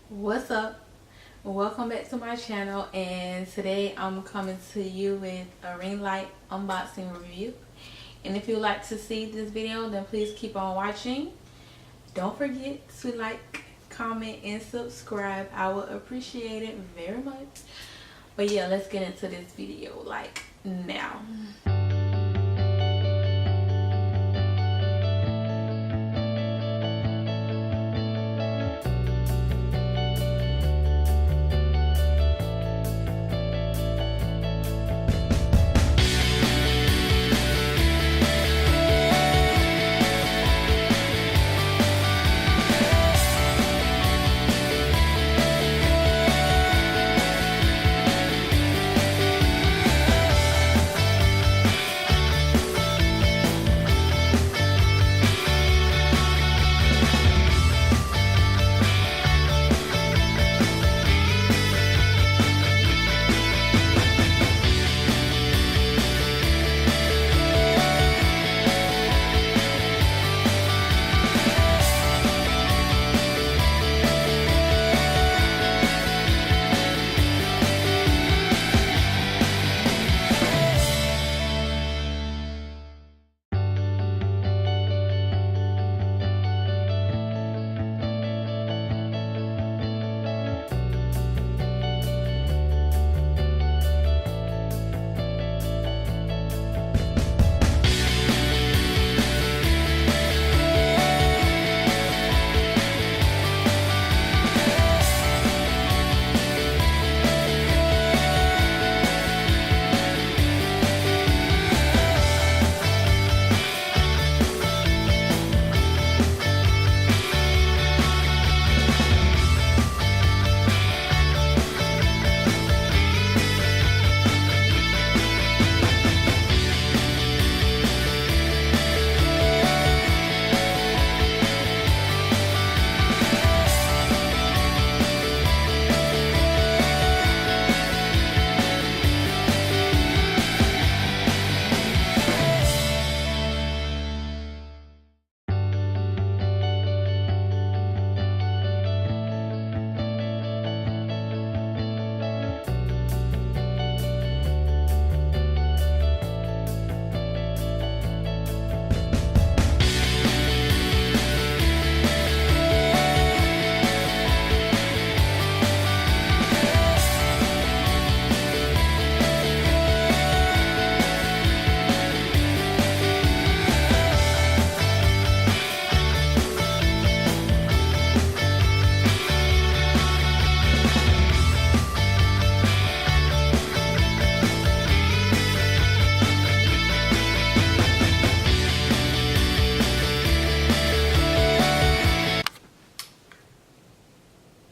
What's up? Welcome back to my channel, and today I'm coming to you with a ring light unboxing review. And if you'd like to see this video, then please keep on watching. Don't forget to like, comment, and subscribe. I would appreciate it very much. But yeah, let's get into this video like now.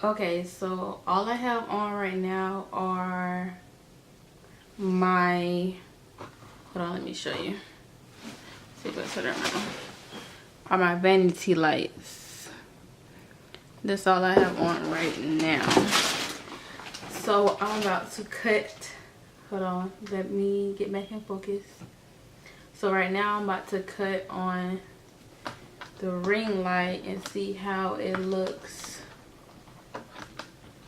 Okay, so all I have on right now are my, hold on, let me show you. See if I put it on. Are my vanity lights. That's all I have on right now. So I'm about to cut, hold on, let me get back in focus. So right now I'm about to cut on the ring light and see how it looks.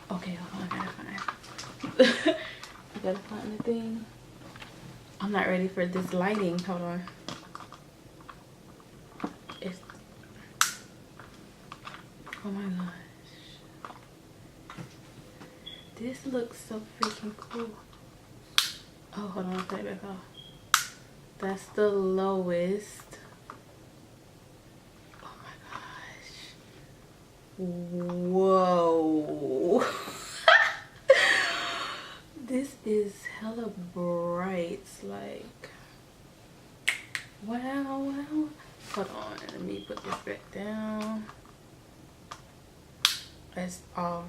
Okay, hold on, I gotta find. I gotta find the thing. I'm not ready for this lighting. Hold on. It's, oh my gosh. This looks so freaking cool. Oh, hold on, I'll put it back off. That's the lowest. Oh my gosh. Whoa. This is hella bright. Like, wow. Hold on, let me put this back down. It's off.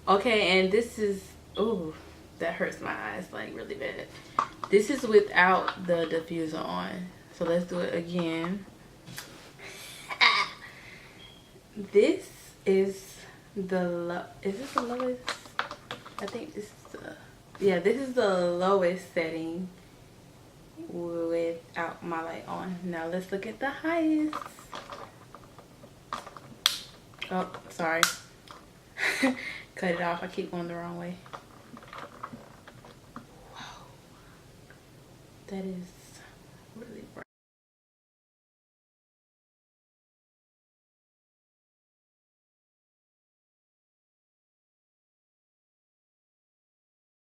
Okay, and this is, ooh, that hurts my eyes like really bad. This is without the diffuser on. So let's do it again. This is the is this the lowest? I think this is the, yeah, this is the lowest setting without my light on. Now let's look at the highest. Oh, sorry. Cut it off. I keep going the wrong way. Wow. That is really bright.